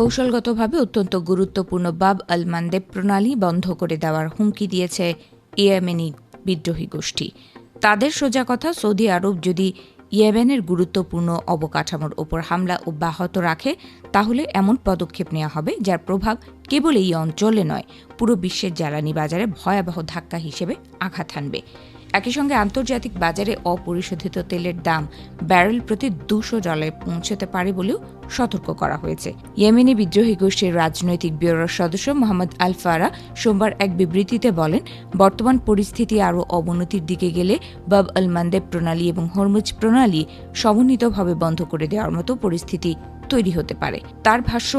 কৌশলগতভাবে অত্যন্ত গুরুত্বপূর্ণ বাব আল মান্দেব প্রণালী বন্ধ করে দেওয়ার হুমকি দিয়েছে ইয়েমেনি বিদ্রোহী গোষ্ঠী। তাদের সোজা কথা, সৌদি আরব যদি ইয়েমেনের গুরুত্বপূর্ণ অবকাঠামোর ওপর হামলা অব্যাহত রাখে তাহলে এমন পদক্ষেপ নেওয়া হবে যার প্রভাব কেবল এই অঞ্চলে নয়, পুরো বিশ্বের জ্বালানি বাজারে ভয়াবহ ধাক্কা হিসেবে আঘাত হানবে। একই সঙ্গে আন্তর্জাতিক বাজারে অপরিশোধিত তেলের দাম ব্যারেল প্রতি $200 পৌঁছতে পারে বলেও সতর্ক করা হয়েছে। ইয়েমেনি বিদ্রোহী গোষ্ঠীর রাজনৈতিক ব্যুরোর সদস্য মোহাম্মদ আল ফারা সোমবার এক বিবৃতিতে বলেন, বর্তমান পরিস্থিতি আরও অবনতির দিকে গেলে বাব আল মান্দেব প্রণালী এবং হরমুজ প্রণালী সমন্বিতভাবে বন্ধ করে দেওয়ার মতো পরিস্থিতি তৈরি হতে পারে। তার ভাষ্য,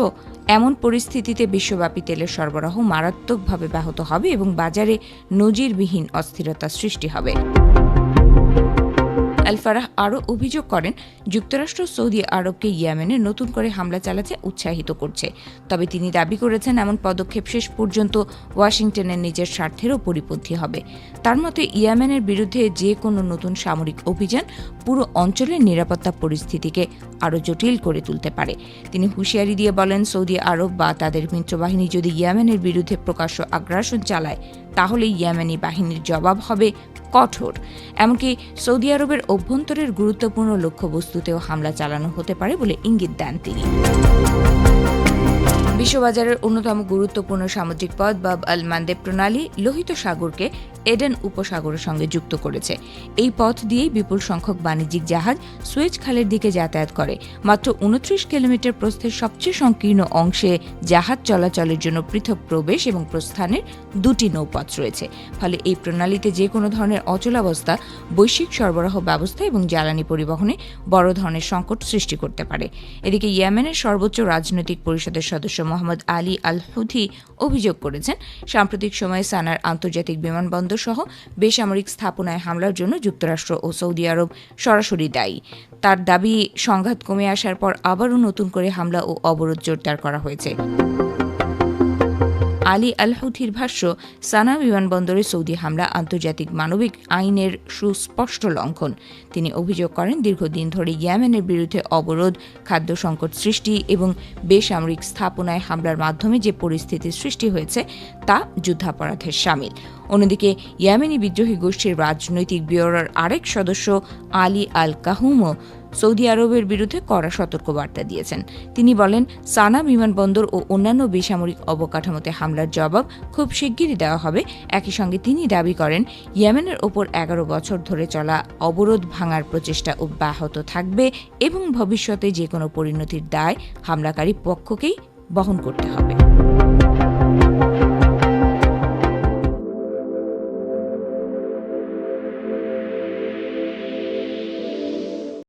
এমন পরিস্থিতিতে বিশ্বব্যাপী তেলের সরবরাহ মারাত্মকভাবে ব্যাহত হবে এবং বাজারে নজিরবিহীন অস্থিরতা সৃষ্টি হবে। আল ফারাহ আরও অভিযোগ করেন, যুক্তরাষ্ট্র সৌদি আরবকে ইয়েমেনে নতুন করে হামলা চালাতে উৎসাহিত করছে। তবে তিনি দাবি করেছেন এমন পদক্ষেপ শেষ পর্যন্ত ওয়াশিংটনের নিজের স্বার্থেরও পরিপন্থী হবে। তার মতে ইয়েমেনের বিরুদ্ধে যে কোনো নতুন সামরিক অভিযান পুরো অঞ্চলের নিরাপত্তা পরিস্থিতিকে আরও জটিল করে তুলতে পারে। তিনি হুঁশিয়ারি দিয়ে বলেন, সৌদি আরব বা তাদের মিত্রবাহিনী যদি ইয়েমেনের বিরুদ্ধে প্রকাশ্য আগ্রাসন চালায় তাহলে ইয়েমেনি বাহিনীর জবাব হবে কঠোর। এমনকি সৌদি আরবের অভ্যন্তরের গুরুত্বপূর্ণ লক্ষ্যবস্তুতেও হামলা চালানো হতে পারে বলে ইঙ্গিত দেন তিনি। বিশ্ববাজারের অন্যতম গুরুত্বপূর্ণ সামুদ্রিক পথ বাব আল মান্দেব প্রণালী লোহিত সাগরকে এডেন উপসাগরের সঙ্গে যুক্ত করেছে। এই পথ দিয়েই বিপুল সংখ্যক বাণিজ্যিক জাহাজ সুয়েজ খালের দিকে যাতায়াত করে। মাত্র 29 কিলোমিটার প্রস্থের সবচেয়ে সংকীর্ণ অংশে জাহাজ চলাচলের জন্য পৃথক প্রবেশ এবং প্রস্থানের 2টি নৌপথ রয়েছে। ফলে এই প্রণালীতে যে কোনো ধরনের অচলাবস্থা বৈশ্বিক সরবরাহ ব্যবস্থা এবং জ্বালানি পরিবহনে বড় ধরনের সংকট সৃষ্টি করতে পারে। এদিকে ইয়েমেনের সর্বোচ্চ রাজনৈতিক পরিষদের সদস্য মোহাম্মদ আলী আল হুথি অভিযোগ করেছেন, সাম্প্রতিক সময়ে সানার আন্তর্জাতিক বিমানবন্দর সহ বেসামরিক স্থাপনায় হামলার জন্য যুক্তরাষ্ট্র ও সৌদি আরব সরাসরি দায়ী। তার দাবি, সংঘাত কমে আসার পর আবারও নতুন করে হামলা ও অবরোধ জোরদার করা হয়েছে। আলী আল হুথির ভাষ্য, সানা বিমানবন্দরে সৌদি হামলা আন্তর্জাতিক মানবিক আইনের সুস্পষ্ট লঙ্ঘন। তিনি অভিযোগ করেন, দীর্ঘদিন ধরে ইয়েমেনের বিরুদ্ধে অবরোধ, খাদ্য সংকট সৃষ্টি এবং বেসামরিক স্থাপনায় হামলার মাধ্যমে যে পরিস্থিতি সৃষ্টি হয়েছে তা যুদ্ধাপরাধের শামিল। অন্যদিকে ইয়েমেনি বিদ্রোহী গোষ্ঠীর রাজনৈতিক ব্যুরোর আরেক সদস্য আলী আল কাহুমও সৌদি আরবের বিরুদ্ধে কড়া সতর্কবার্তা দিয়েছেন। তিনি বলেন, সানা বিমানবন্দর ও অন্যান্য বেসামরিক অবকাঠামোতে হামলার জবাব খুব শিগগিরই দেওয়া হবে। একই সঙ্গে তিনি দাবি করেন, ইয়েমেনের ওপর 11 বছর ধরে চলা অবরোধ ভাঙার প্রচেষ্টা অব্যাহত থাকবে এবং ভবিষ্যতে যে কোনো পরিণতির দায় হামলাকারী পক্ষকেই বহন করতে হবে।